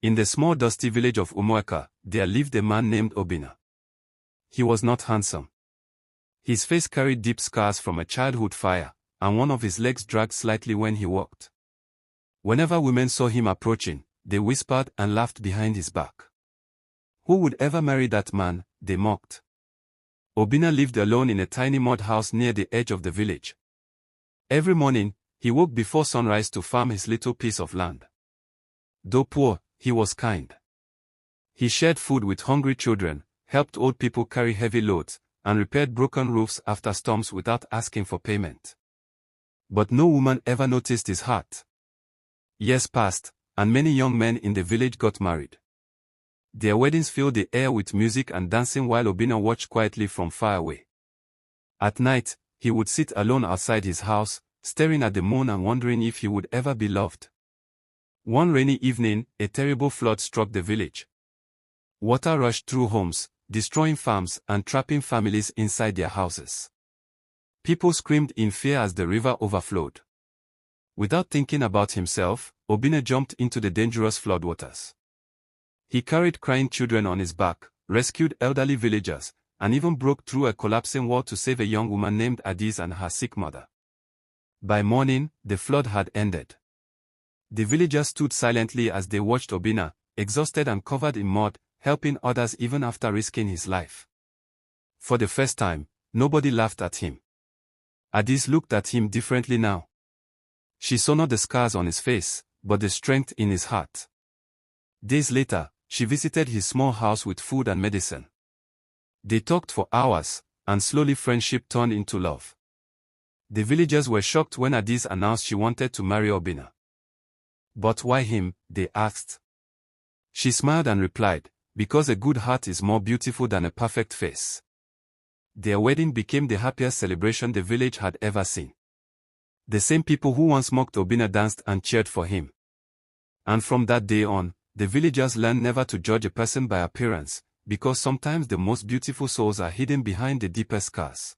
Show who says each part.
Speaker 1: In the small dusty village of Umueka, there lived a man named Obinna. He was not handsome. His face carried deep scars from a childhood fire, and one of his legs dragged slightly when he walked. Whenever women saw him approaching, they whispered and laughed behind his back. Who would ever marry that man, they mocked. Obinna lived alone in a tiny mud house near the edge of the village. Every morning, he woke before sunrise to farm his little piece of land. Though poor, he was kind. He shared food with hungry children, helped old people carry heavy loads, and repaired broken roofs after storms without asking for payment. But no woman ever noticed his heart. Years passed, and many young men in the village got married. Their weddings filled the air with music and dancing while Obinna watched quietly from far away. At night, he would sit alone outside his house, staring at the moon and wondering if he would ever be loved. One rainy evening, a terrible flood struck the village. Water rushed through homes, destroying farms and trapping families inside their houses. People screamed in fear as the river overflowed. Without thinking about himself, Obinna jumped into the dangerous floodwaters. He carried crying children on his back, rescued elderly villagers, and even broke through a collapsing wall to save a young woman named Adiz and her sick mother. By morning, the flood had ended. The villagers stood silently as they watched Obinna, exhausted and covered in mud, helping others even after risking his life. For the first time, nobody laughed at him. Adiz looked at him differently now. She saw not the scars on his face, but the strength in his heart. Days later, she visited his small house with food and medicine. They talked for hours, and slowly friendship turned into love. The villagers were shocked when Adiz announced she wanted to marry Obinna. But why him, they asked. She smiled and replied, because a good heart is more beautiful than a perfect face. Their wedding became the happiest celebration the village had ever seen. The same people who once mocked Obinna danced and cheered for him. And from that day on, the villagers learned never to judge a person by appearance, because sometimes the most beautiful souls are hidden behind the deepest scars.